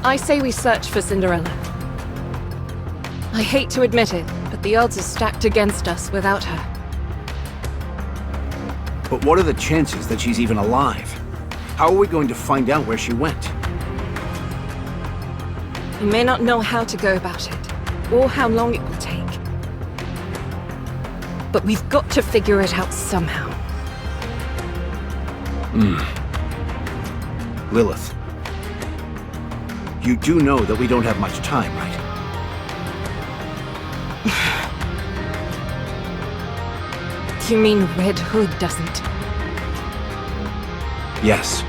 I say we search for Cinderella. I hate to admit it, but the odds are stacked against us without her. But what are the chances that she's even alive? How are we going to find out where she went? We may not know how to go about it, or how long it will take. But we've got to figure it out somehow. Lilith, you do know that we don't have much time, right? You mean Red Hood doesn't? Yes.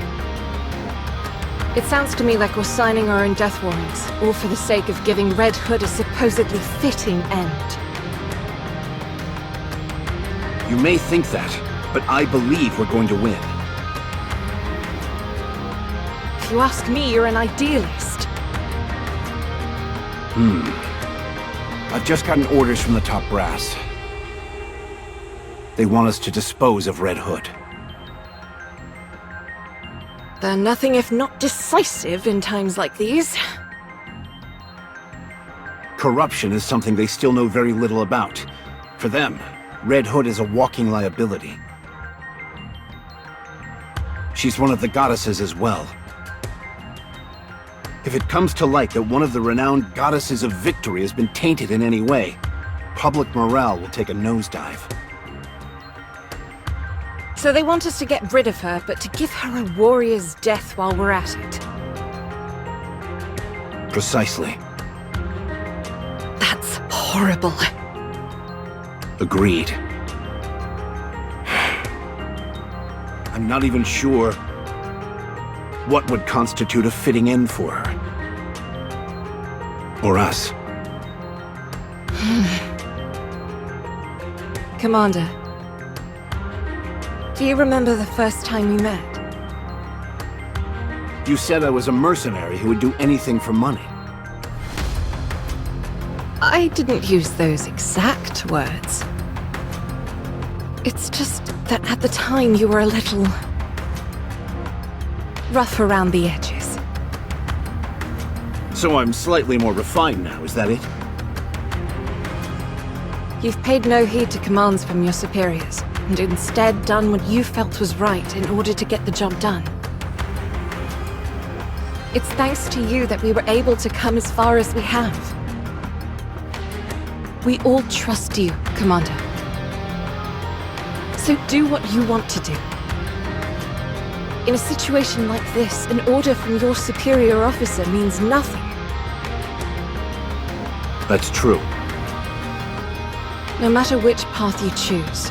It sounds to me like we're signing our own death warrants, all for the sake of giving Red Hood a supposedly fitting end. You may think that, but I believe we're going to win. If you ask me, you're an idealist. I've just gotten orders from the top brass. They want us to dispose of Red Hood. They're nothing if not decisive in times like these. Corruption is something they still know very little about. For them, Red Hood is a walking liability. She's one of the goddesses as well. If it comes to light that one of the renowned goddesses of victory has been tainted in any way, public morale will take a nosedive. So they want us to get rid of her, but to give her a warrior's death while we're at it. Precisely. That's horrible. Agreed. I'm not even sure what would constitute a fitting end for her. Or us. Commander, do you remember the first time we met? You said I was a mercenary who would do anything for money. I didn't use those exact words. It's just that at the time you were a little rough around the edges. So I'm slightly more refined now, is that it? You've paid no heed to commands from your superiors, and instead done what you felt was right in order to get the job done. It's thanks to you that we were able to come as far as we have. We all trust you, Commander. So do what you want to do. In a situation like this, an order from your superior officer means nothing. That's true. No matter which path you choose,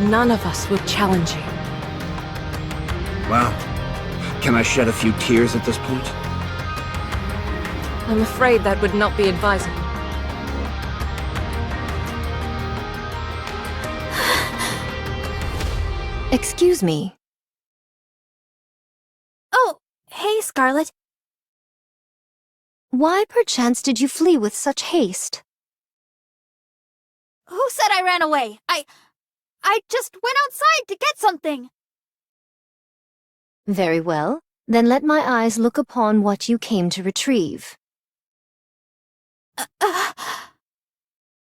none of us will challenge you. Wow. Can I shed a few tears at this point? I'm afraid that would not be advisable. Excuse me. Oh, hey, Scarlet. Why perchance did you flee with such haste? Who said I ran away? I just went outside to get something. Very well. Then let my eyes look upon what you came to retrieve.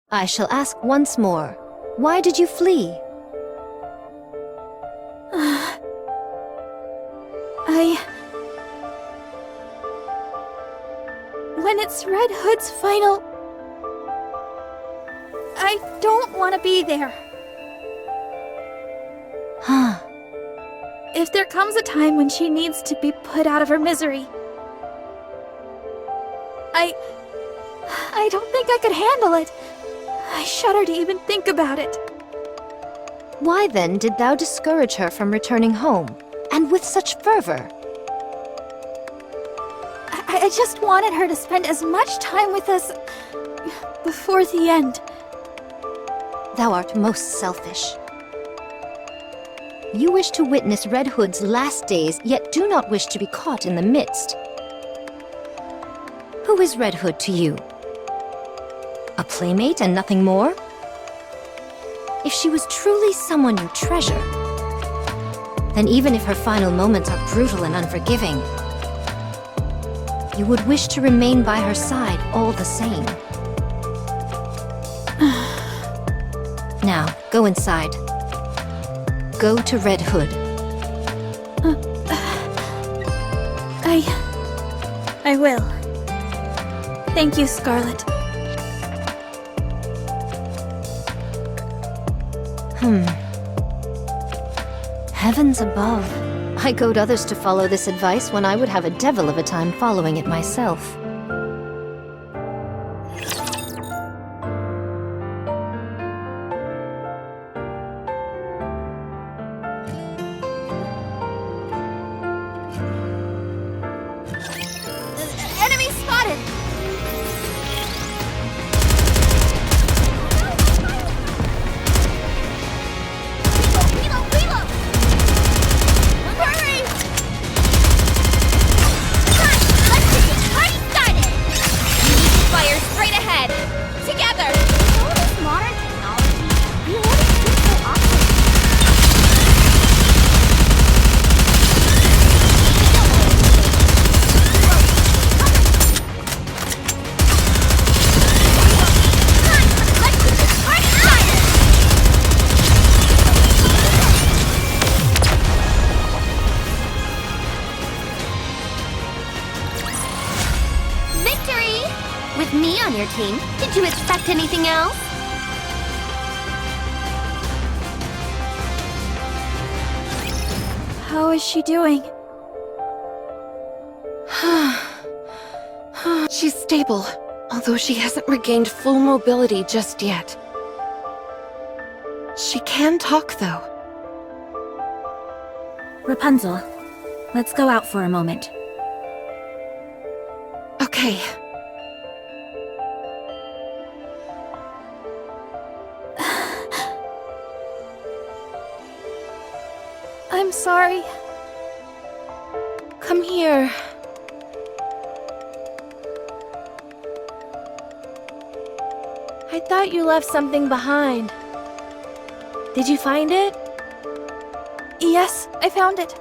I shall ask once more. Why did you flee? When it's Red Hood's final... I don't want to be there. If there comes a time when she needs to be put out of her misery, I don't think I could handle it. I shudder to even think about it. Why then did thou discourage her from returning home, and with such fervor? I just wanted her to spend as much time with us before the end. Thou art most selfish. You wish to witness Red Hood's last days, yet do not wish to be caught in the midst. Who is Red Hood to you? A playmate and nothing more? If she was truly someone you treasure, then even if her final moments are brutal and unforgiving, you would wish to remain by her side all the same. Now, go inside. Go to Red Hood. I will. Thank you, Scarlet. Heavens above. I goad others to follow this advice when I would have a devil of a time following it myself. Enemy spotted! Reload! Hurry! Let's get this party started! We need to fire straight ahead! Together! All this modern technology, we always feel so awkward. Let's get this party started! Victory! With me on your team, did you expect anything else? How is she doing? She's stable, although she hasn't regained full mobility just yet. She can talk, though. Rapunzel, let's go out for a moment. Okay. I'm sorry. Come here. I thought you left something behind. Did you find it? Yes, I found it.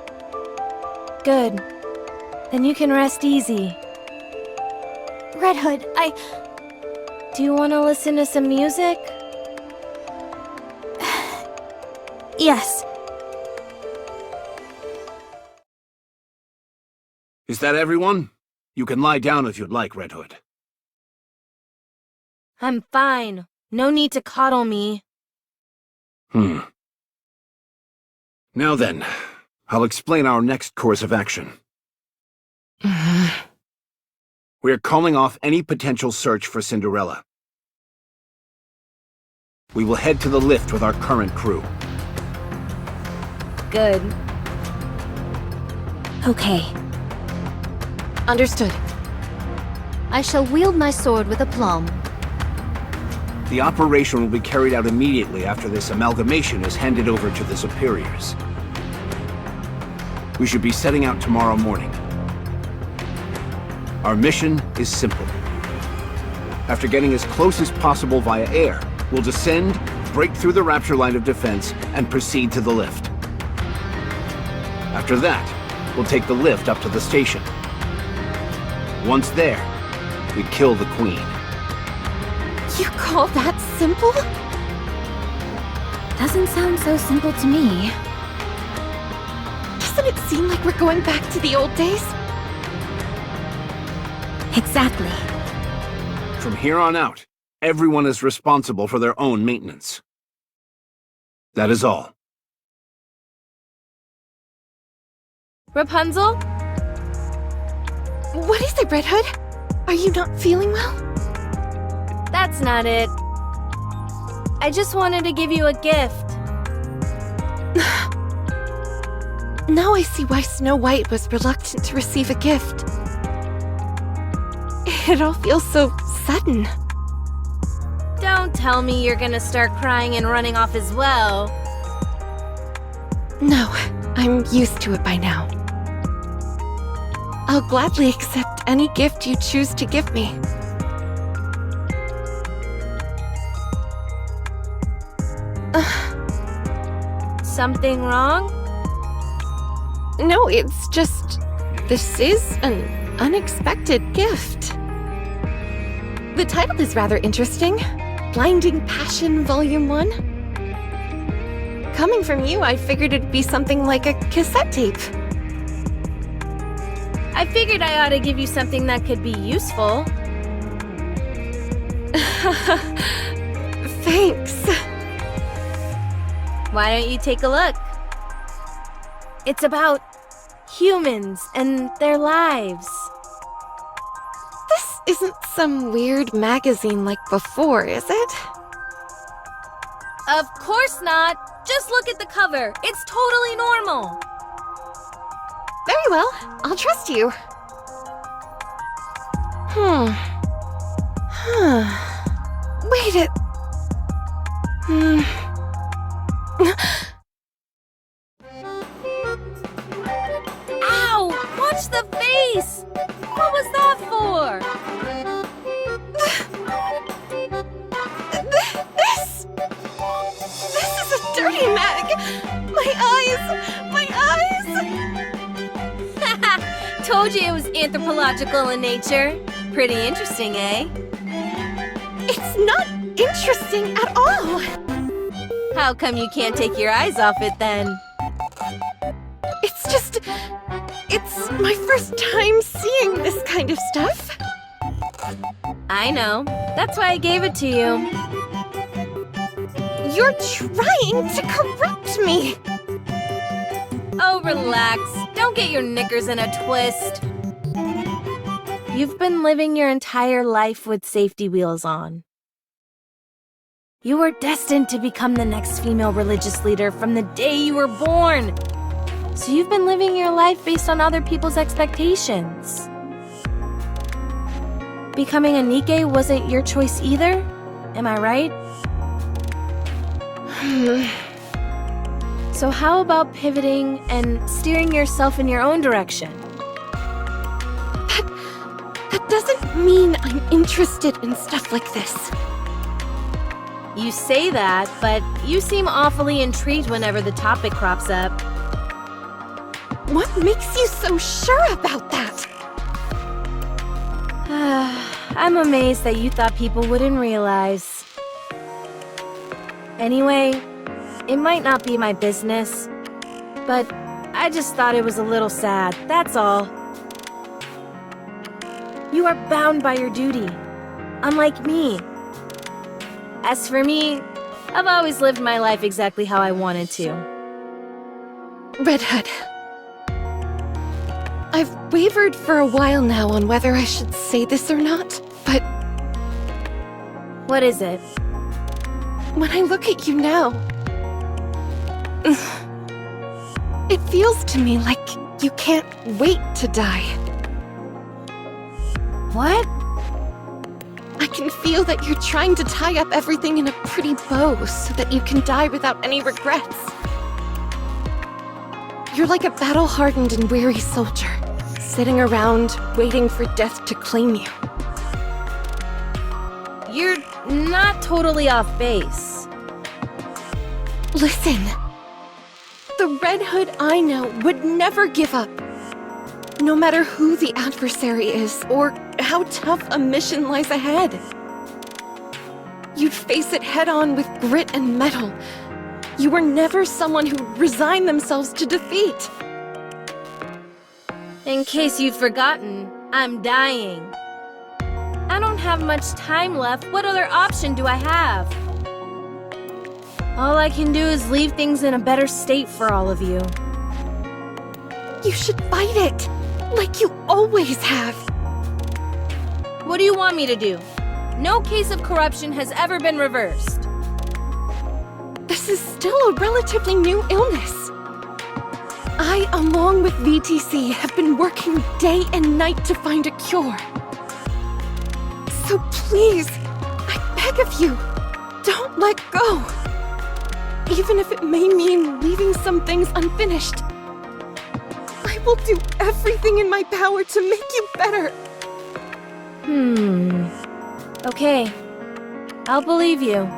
Good. Then you can rest easy. Red Hood, Do you want to listen to some music? Yes. Is that everyone? You can lie down if you'd like, Red Hood. I'm fine. No need to coddle me. Now then, I'll explain our next course of action. We're calling off any potential search for Cinderella. We will head to the lift with our current crew. Good. Okay. Understood. I shall wield my sword with aplomb. The operation will be carried out immediately after this amalgamation is handed over to the superiors. We should be setting out tomorrow morning. Our mission is simple. After getting as close as possible via air, we'll descend, break through the Rapture line of defense, and proceed to the lift. After that, we'll take the lift up to the station. Once there, we kill the Queen. You call that simple? Doesn't sound so simple to me. Doesn't it seem like we're going back to the old days? Exactly. From here on out, everyone is responsible for their own maintenance. That is all. Rapunzel? What is it, Red Hood? Are you not feeling well? That's not it. I just wanted to give you a gift. Now I see why Snow White was reluctant to receive a gift. It all feels so sudden. Don't tell me you're gonna start crying and running off as well. No, I'm used to it by now. I'll gladly accept any gift you choose to give me. Something wrong? No, it's just... This is an unexpected gift. The title is rather interesting. Blinding Passion Volume 1. Coming from you, I figured it'd be something like a cassette tape. I figured I ought to give you something that could be useful. Thanks. Why don't you take a look? It's about humans and their lives. This isn't some weird magazine like before, is it? Of course not. Just look at the cover. It's totally normal. Very well. I'll trust you. Wait a... Ow! Watch the face! What was that for? This is a dirty mag! My eyes! My eyes! Told you it was anthropological in nature. Pretty interesting, eh? It's not interesting at all! How come you can't take your eyes off it then? It's just... It's my first time seeing this kind of stuff. I know. That's why I gave it to you. You're trying to corrupt me! Oh, relax. Don't get your knickers in a twist. You've been living your entire life with safety wheels on. You were destined to become the next female religious leader from the day you were born. So you've been living your life based on other people's expectations. Becoming a Nikke wasn't your choice either? Am I right? So how about pivoting and steering yourself in your own direction? That doesn't mean I'm interested in stuff like this. You say that, but you seem awfully intrigued whenever the topic crops up. What makes you so sure about that? I'm amazed that you thought people wouldn't realize. Anyway, it might not be my business, but I just thought it was a little sad, that's all. You are bound by your duty, unlike me. As for me, I've always lived my life exactly how I wanted to. Red Hood. I've wavered for a while now on whether I should say this or not, but What is it? when I look at you now, it feels to me like you can't wait to die. What? I can feel that you're trying to tie up everything in a pretty bow so that you can die without any regrets. You're like a battle-hardened and weary soldier, sitting around waiting for death to claim you. You're not totally off base. Listen, the Red Hood I know would never give up. No matter who the adversary is or how tough a mission lies ahead. You'd face it head-on with grit and mettle. You were never someone who resigned themselves to defeat. In case you've forgotten, I'm dying. I don't have much time left. What other option do I have? All I can do is leave things in a better state for all of you. You should fight it, like you always have. What do you want me to do? No case of corruption has ever been reversed. This is still a relatively new illness. I, along with VTC, have been working day and night to find a cure. So please, I beg of you, don't let go. Even if it may mean leaving some things unfinished. I will do everything in my power to make you better. Okay. I'll believe you.